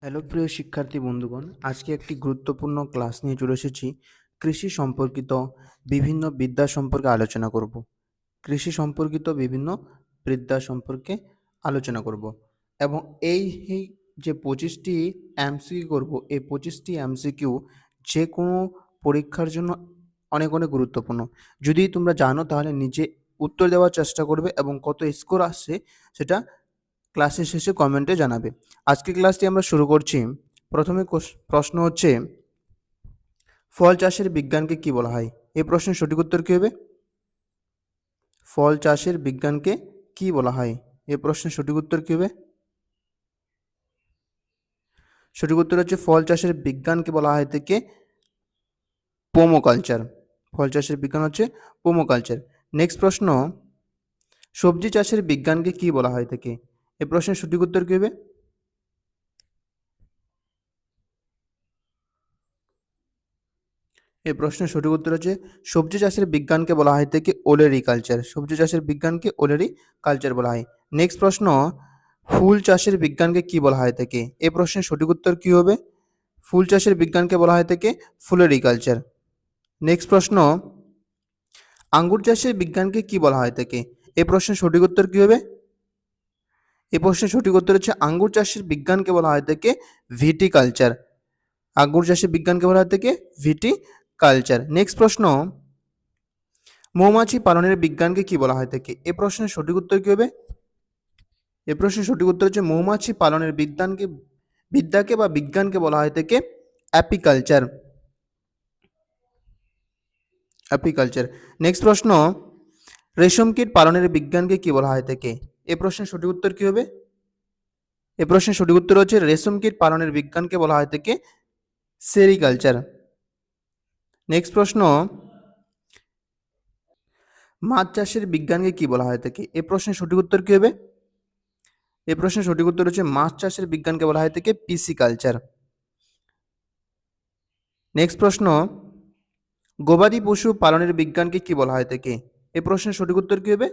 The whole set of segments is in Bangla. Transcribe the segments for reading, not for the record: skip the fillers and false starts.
হ্যালো প্রিয় শিক্ষার্থী বন্ধুগণ, আজকে একটি গুরুত্বপূর্ণ ক্লাস নিয়ে চলে এসেছি। কৃষি সম্পর্কিত বিভিন্ন বিদ্যা সম্পর্কে আলোচনা করব। কৃষি সম্পর্কিত বিভিন্ন বিদ্যা সম্পর্কে আলোচনা করব এবং এই যে 25টি এমসিকিউ করব, এই 25টি এমসিকিউ যে কোনো পরীক্ষার জন্য অনেক অনেক গুরুত্বপূর্ণ। যদি তোমরা জানো তাহলে নিজে উত্তর দেওয়ার চেষ্টা করবে এবং কত স্কোর আসছে সেটা ক্লাসের শেষে কমেন্টে জানাবে। আজকে ক্লাসটি আমরা শুরু করছি। প্রথমে প্রশ্ন হচ্ছে, ফল চাষের বিজ্ঞানকে কি বলা হয়? এই প্রশ্নের সঠিক উত্তর কী হবে? ফল চাষের বিজ্ঞানকে কি বলা হয়? এই প্রশ্নের সঠিক উত্তর কী হবে? সঠিক উত্তর হচ্ছে ফল চাষের বিজ্ঞানকে বলা হয় থেকে পোমোকালচার। ফল চাষের বিজ্ঞান হচ্ছে পোমোকালচার। নেক্সট প্রশ্ন, সবজি চাষের বিজ্ঞানকে কি বলা হয় থেকে? এই প্রশ্নের সঠিক উত্তর কী হবে? এই প্রশ্নের সঠিক উত্তর হচ্ছে সবজি চাষের বিজ্ঞানকে বলা হয় থেকে ওলেরিকালচার। সবজি চাষের বিজ্ঞানকে ওলেরিকালচার বলা হয়। নেক্সট প্রশ্ন, ফুল চাষের বিজ্ঞানকে কি বলা হয় থেকে? এই প্রশ্নের সঠিক উত্তর কি হবে? ফুল চাষের বিজ্ঞানকে বলা হয় থেকে ফুলেরিকালচার। নেক্সট প্রশ্ন, আঙ্গুর চাষের বিজ্ঞানকে কি বলা হয় থেকে? এই প্রশ্নের সঠিক উত্তর কি হবে? এই প্রশ্নের সঠিক উত্তর হচ্ছে আঙ্গুর চাষের বিজ্ঞানকে বলা হয় থেকে ভিটিকালচার। আঙ্গুর চাষের বিজ্ঞানকে বলা হয় থেকে ভিটিকালচার। নেক্সট প্রশ্ন, মৌমাছি পালনের বিজ্ঞানকে কি বলা হয় থেকে? এই প্রশ্নের সঠিক উত্তর কি হবে? এই প্রশ্নের সঠিক উত্তর হচ্ছে মৌমাছি পালনের বিদ্যাকে বা বিজ্ঞানকে বলা হয় থেকে অ্যাপিকালচার। অ্যাপিকালচার। নেক্সট প্রশ্ন, রেশম কীট পালনের বিজ্ঞানকে কি বলা হয় থেকে? এই প্রশ্নের সঠিক উত্তর কি হবে? এই প্রশ্নের সঠিক উত্তর হচ্ছে রেশম কীট পালনের বিজ্ঞানকে বলা হয় থেকে সেরিকালচার। নেক্সট প্রশ্ন, মাছ চাষের বিজ্ঞানকে কি বলা হয় থেকে? এই প্রশ্নের সঠিক উত্তর কি হবে? এই প্রশ্নের সঠিক উত্তর হচ্ছে মাছ চাষের বিজ্ঞানকে বলা হয় থেকে পিসিকালচার। নেক্সট প্রশ্ন, গবাদি পশু পালনের বিজ্ঞানকে কি বলা হয় থেকে? এই প্রশ্নের সঠিক উত্তর কি হবে?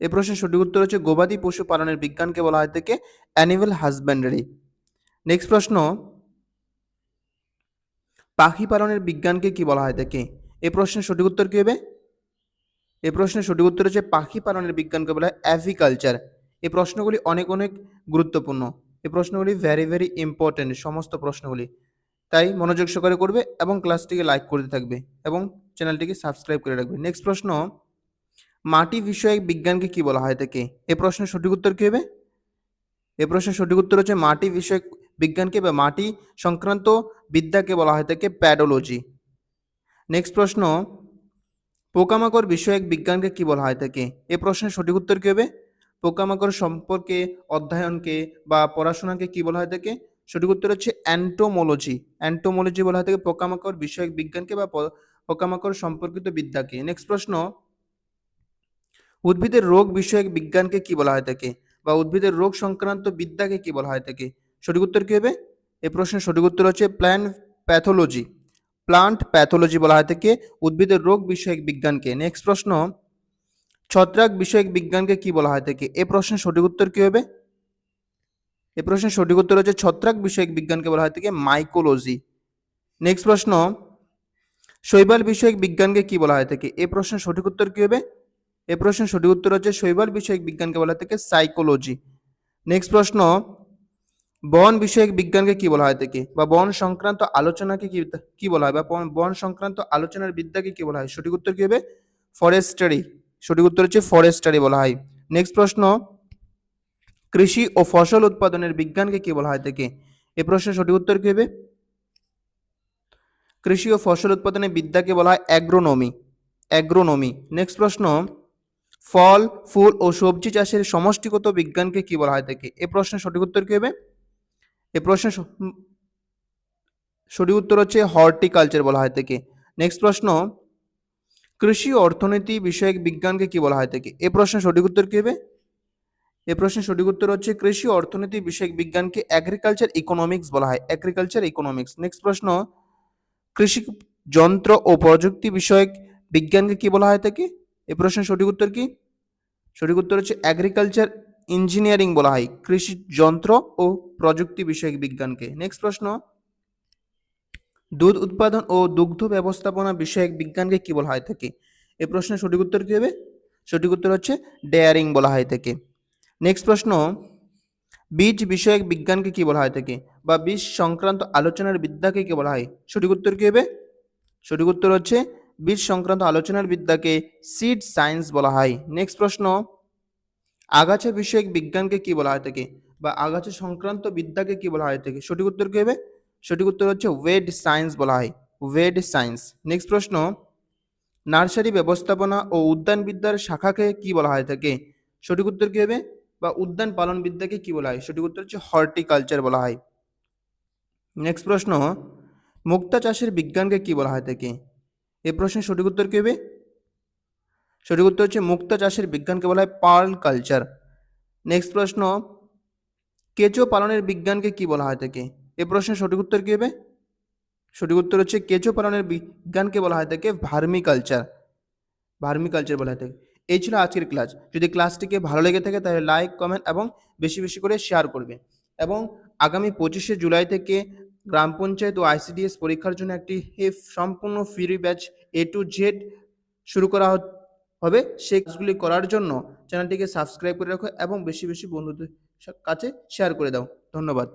এই প্রশ্নের সঠিক উত্তর হচ্ছে গবাদি পশু পালনের বিজ্ঞানকে বলা হয় থেকে অ্যানিমাল হাজব্যান্ডারি। নেক্সট প্রশ্ন, পাখি পালনের বিজ্ঞানকে কি বলা হয় থেকে? এই প্রশ্নের সঠিক উত্তর কি হবে? এই প্রশ্নের সঠিক উত্তর হচ্ছে পাখি পালনের বিজ্ঞানকে বলা হয় অ্যাভিকালচার। এই প্রশ্নগুলি অনেক অনেক গুরুত্বপূর্ণ। এই প্রশ্নগুলি ভেরি ভেরি ইম্পর্টেন্ট, সমস্ত প্রশ্নগুলি। তাই মনোযোগ সহকারে করবে এবং ক্লাসটিকে লাইক করতে থাকবে এবং চ্যানেলটিকে সাবস্ক্রাইব করে রাখবে। নেক্সট প্রশ্ন, মাটি বিষয়ক বিজ্ঞানকে কি বলা হয় থেকে? এই প্রশ্নের সঠিক উত্তর কী হবে? এই প্রশ্নের সঠিক উত্তর হচ্ছে মাটি বিষয়ক বিজ্ঞানকে বা মাটি সংক্রান্ত বিদ্যাকে বলা হয় থেকে প্যাডোলজি। নেক্সট প্রশ্ন, পোকামাকড় বিষয়ক বিজ্ঞানকে কি বলা হয় থেকে? এই প্রশ্নের সঠিক উত্তর কী হবে? পোকামাকড় সম্পর্কে অধ্যয়নকে বা পড়াশোনাকে কি বলা হয় থেকে? সঠিক উত্তর হচ্ছে অ্যান্টোমোলজি। অ্যান্টোমোলজি বলা হয় থেকে পোকামাকড় বিষয়ক বিজ্ঞানকে বা পোকামাকড় সম্পর্কিত বিদ্যাকে। নেক্সট প্রশ্ন, উদ্ভিদের রোগ বিষয়ক বিজ্ঞানকে কি বলা হয় থাকে বা উদ্ভিদের রোগ সংক্রান্ত বিদ্যাকে কি বলা হয় থাকে? সঠিক উত্তর কি হবে? এই প্রশ্নের সঠিক উত্তর হচ্ছে প্যাথোলজি। প্লান্ট প্যাথোলজি বলা হয় থেকে উদ্ভিদের রোগ বিষয়ক বিজ্ঞানকে। নেক্সট প্রশ্ন, ছত্রাক বিষয়ক বিজ্ঞানকে কি বলা হয় থাকে? এই প্রশ্নের সঠিক উত্তর কি হবে? এই প্রশ্নের সঠিক উত্তর হচ্ছে ছত্রাক বিষয়ক বিজ্ঞানকে বলা হয় থেকে মাইকোলজি। নেক্সট প্রশ্ন, শৈবাল বিষয়ক বিজ্ঞানকে কি বলা হয় থাকে? এই প্রশ্নের সঠিক উত্তর কি হবে? এই প্রশ্নের সঠিক উত্তর হচ্ছে শৈবাল বিষয়ক বিজ্ঞানকে বলা হয় থেকে সাইকোলজি। নেক্সট প্রশ্ন, বন বিষয়ক বিজ্ঞানকে কি বলা হয় থেকে বা বন সংক্রান্ত আলোচনাকে কি বলা হয় বা বন সংক্রান্ত আলোচনার বিদ্যাকে কি বলা হয়? সঠিক উত্তর কি হবে? ফরেস্টারি। সঠিক উত্তর হচ্ছে ফরেস্টারি বলা হয়। নেক্সট প্রশ্ন, কৃষি ও ফসল উৎপাদনের বিজ্ঞানকে কি বলা হয় থেকে? এই প্রশ্নের সঠিক উত্তর কি হবে? কৃষি ও ফসল উৎপাদনের বিদ্যাকে বলা হয় অ্যাগ্রোনমি। অ্যাগ্রোনমি। নেক্সট প্রশ্ন, ফল ফুল ও সবজি চাষের সমষ্টিগত বিজ্ঞানকে কি বলা হয় থাকে? এই প্রশ্নের সঠিক উত্তর কি হবে? এই প্রশ্নের সঠিক উত্তর হচ্ছে হর্টিকালচার বলা হয় থাকে। নেক্সট প্রশ্ন, কৃষি ও অর্থনীতি বিষয়ক বিজ্ঞানকে কি বলা হয় থাকে? এই প্রশ্নের সঠিক উত্তর কি হবে? এই প্রশ্নের সঠিক উত্তর হচ্ছে কৃষি ও অর্থনীতি বিষয়ক বিজ্ঞানকে এগ্রিকালচার ইকোনমিক্স বলা হয়। Agriculture economics. নেক্সট প্রশ্ন, কৃষি যন্ত্র ও প্রযুক্তি বিষয়ক বিজ্ঞানকে কি বলা হয় থাকে? এই প্রশ্নের সঠিক উত্তর কি? সঠিক উত্তর হচ্ছে এগ্রিকালচার ইঞ্জিনিয়ারিং বলা হয় কৃষি যন্ত্র ও প্রযুক্তি বিষয়ক বিজ্ঞানকে। নেক্সট প্রশ্ন, দুধ উৎপাদন ও দুগ্ধ ব্যবস্থাপনা বিষয়ক বিজ্ঞানকে কি বলা হয় থাকে? এই প্রশ্নের সঠিক উত্তর কি হবে? সঠিক উত্তর হচ্ছে ডেয়ারিং বলা হয় থাকে। নেক্সট প্রশ্ন, বীজ বিষয়ক বিজ্ঞানকে কি বলা হয় থাকে, বা বীজ সংক্রান্ত আলোচনার বিদ্যাকে কি বলা হয়? সঠিক উত্তর কি হবে? সঠিক উত্তর হচ্ছে বীজ সংক্রান্ত আলোচনার বিদ্যাকে সিড সায়েন্স বলা হয়। নেক্সট প্রশ্ন, আগাছা বিষয়ক বিজ্ঞানকে কি বলা হয় থাকে, বা আগাছা সংক্রান্ত বিদ্যাকে কি বলা হয় থাকে? সঠিক উত্তর কি হবে? সঠিক উত্তর হচ্ছে ওয়েড সায়েন্স বলা হয়, ওয়েড সায়েন্স। নেক্সট প্রশ্ন, নার্সারি ব্যবস্থাপনা ও উদ্যানবিদ্যার শাখাকে কি বলা হয় থাকে? সঠিক উত্তর কি হবে? বা উদ্যান পালন বিদ্যাকে কি বলা হয়? সঠিক উত্তর হচ্ছে হর্টিকালচার বলা হয়। নেক্সট প্রশ্ন, মুক্তা চাষের বিজ্ঞানকে কি বলা হয় থাকে? এই প্রশ্নের সঠিক উত্তর কি হবে? সঠিক উত্তর হচ্ছে মুক্তা চাষের বিজ্ঞানকে বলা হয় পার্ল কালচার। নেক্সট প্রশ্ন, কেঁচো পালনের বিজ্ঞানকে কি বলা হয় থাকে? এই প্রশ্নের সঠিক উত্তর কি হবে? সঠিক উত্তর হচ্ছে কেঁচো পালনের বিজ্ঞানকে বলা হয় থাকে ভার্মিকালচার, ভার্মিকালচার বলা হয় থাকে। এই ছিল আজকের ক্লাস। যদি ক্লাসটিকে ভালো লেগে থাকে তাহলে লাইক, কমেন্ট এবং বেশি বেশি করে শেয়ার করবে। এবং আগামী 25শে জুলাই থেকে গ্রাম পঞ্চায়েত ও আইসিডিএস পরীক্ষার জন্য একটি সম্পূর্ণ free batch A to Z শুরু করা হবে। সেই কাজগুলি করার জন্য চ্যানেলটিকে সাবস্ক্রাইব করে রাখো এবং বেশি বেশি বন্ধুদের কাছে শেয়ার করে দাও। ধন্যবাদ।